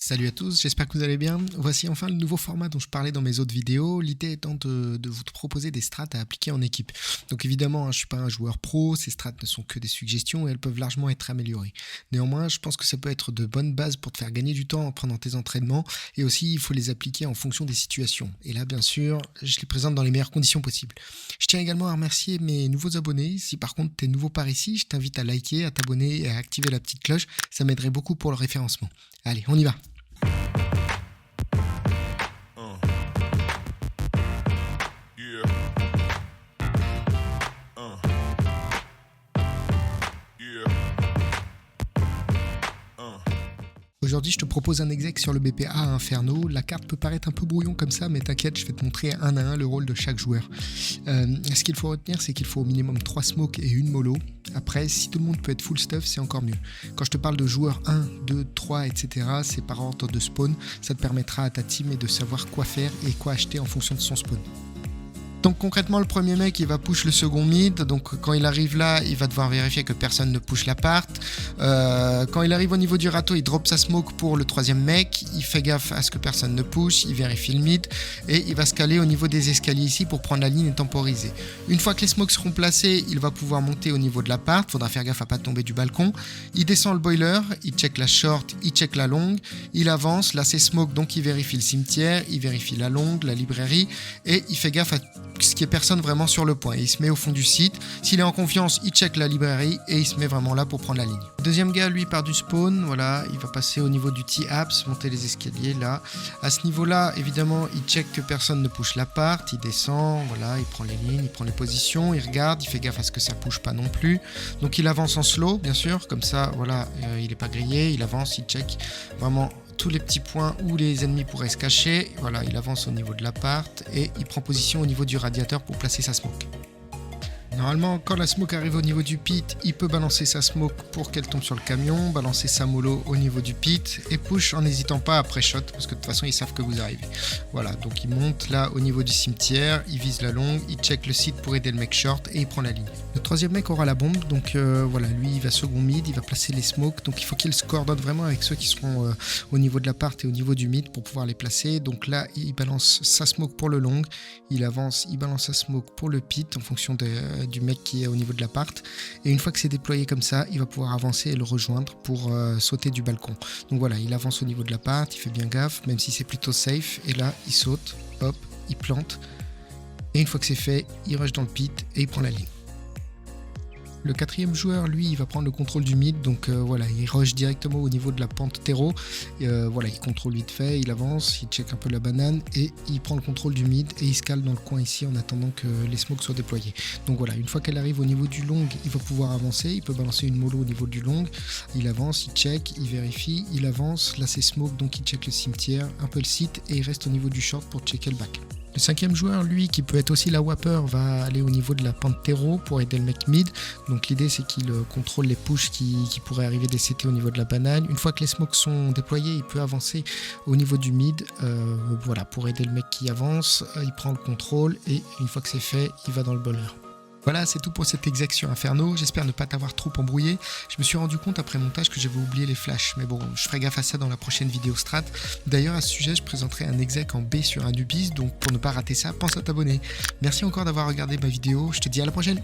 Salut à tous, j'espère que vous allez bien. Voici enfin le nouveau format dont je parlais dans mes autres vidéos, l'idée étant de vous proposer des strats à appliquer en équipe. Donc évidemment, je ne suis pas un joueur pro, ces strats ne sont que des suggestions et elles peuvent largement être améliorées. Néanmoins, je pense que ça peut être de bonnes bases pour te faire gagner du temps pendant tes entraînements et aussi il faut les appliquer en fonction des situations. Et là, bien sûr, je les présente dans les meilleures conditions possibles. Je tiens également à remercier mes nouveaux abonnés. Si par contre tu es nouveau par ici, je t'invite à liker, à t'abonner et à activer la petite cloche, ça m'aiderait beaucoup pour le référencement. Allez, on y va. Aujourd'hui, je te propose un exec sur le BPA Inferno. La carte peut paraître un peu brouillon comme ça, mais t'inquiète, je vais te montrer un à un le rôle de chaque joueur. Ce qu'il faut retenir, c'est qu'il faut au minimum 3 smokes et une mollo. Après, si tout le monde peut être full stuff, c'est encore mieux. Quand je te parle de joueurs 1, 2, 3, etc., c'est par ordre de spawn. Ça te permettra à ta team de savoir quoi faire et quoi acheter en fonction de son spawn. Donc concrètement, le premier mec, il va push le second mid. Donc quand il arrive là, il va devoir vérifier que personne ne push l'appart. Quand il arrive au niveau du râteau, il drop sa smoke pour le troisième mec. Il fait gaffe à ce que personne ne push. Il vérifie le mid. Et il va se caler au niveau des escaliers ici pour prendre la ligne et temporiser. Une fois que les smokes seront placés, il va pouvoir monter au niveau de l'appart. Faudra faire gaffe à pas tomber du balcon. Il descend le boiler. Il check la short. Il check la longue. Il avance. Là, c'est smoke. Donc il vérifie le cimetière. Il vérifie la longue, la librairie. Et il fait gaffe à ce qui est personne vraiment sur le point. Et il se met au fond du site. S'il est en confiance, il check la librairie et il se met vraiment là pour prendre la ligne. Le deuxième gars, lui, part du spawn. Voilà, il va passer au niveau du T-Apps, monter les escaliers là. À ce niveau-là, évidemment, il check que personne ne push l'appart. Il descend, voilà, il prend les lignes, il prend les positions, il regarde, il fait gaffe à ce que ça push pas non plus. Donc il avance en slow, bien sûr, comme ça, voilà, il n'est pas grillé. Il avance, il check vraiment tous les petits points où les ennemis pourraient se cacher. Voilà, il avance au niveau de l'appart et il prend position au niveau du radiateur pour placer sa smoke. Normalement, quand la smoke arrive au niveau du pit, il peut balancer sa smoke pour qu'elle tombe sur le camion, balancer sa mollo au niveau du pit et push en n'hésitant pas après shot parce que de toute façon ils savent que vous arrivez. Voilà, donc il monte là au niveau du cimetière, il vise la longue, il check le site pour aider le mec short et il prend la ligne. Le troisième mec aura la bombe, donc voilà, lui il va second mid, il va placer les smokes, donc il faut qu'il se coordonne vraiment avec ceux qui seront au niveau de l'appart et au niveau du mid pour pouvoir les placer. Donc là il balance sa smoke pour le long, il avance, il balance sa smoke pour le pit en fonction du mec qui est au niveau de l'appart, et une fois que c'est déployé comme ça, il va pouvoir avancer et le rejoindre pour sauter du balcon. Donc voilà, il avance au niveau de l'appart, il fait bien gaffe, même si c'est plutôt safe, et là il saute, hop, il plante, et une fois que c'est fait, il rush dans le pit et il prend la ligne. Le quatrième joueur, lui, il va prendre le contrôle du mid, donc voilà, il rush directement au niveau de la pente terreau. Voilà, il contrôle vite fait, il avance, il check un peu la banane et il prend le contrôle du mid et il se cale dans le coin ici en attendant que les smokes soient déployés. Donc voilà, une fois qu'elle arrive au niveau du long, il va pouvoir avancer, il peut balancer une mollo au niveau du long, il avance, il check, il vérifie, il avance, là c'est smoke, donc il check le cimetière, un peu le site et il reste au niveau du short pour checker le back. Le cinquième joueur, lui, qui peut être aussi la Whapper, va aller au niveau de la pente terreau pour aider le mec mid. Donc l'idée, c'est qu'il contrôle les pushes qui pourraient arriver des CT au niveau de la banane. Une fois que les smokes sont déployés, il peut avancer au niveau du mid, voilà, pour aider le mec qui avance. Il prend le contrôle et une fois que c'est fait, il va dans le bowler. Voilà, c'est tout pour cet exec sur Inferno. J'espère ne pas t'avoir trop embrouillé. Je me suis rendu compte après montage que j'avais oublié les flashs. Mais bon, je ferai gaffe à ça dans la prochaine vidéo strat. D'ailleurs, à ce sujet, je présenterai un exec en B sur un Nubis. Donc pour ne pas rater ça, pense à t'abonner. Merci encore d'avoir regardé ma vidéo. Je te dis à la prochaine.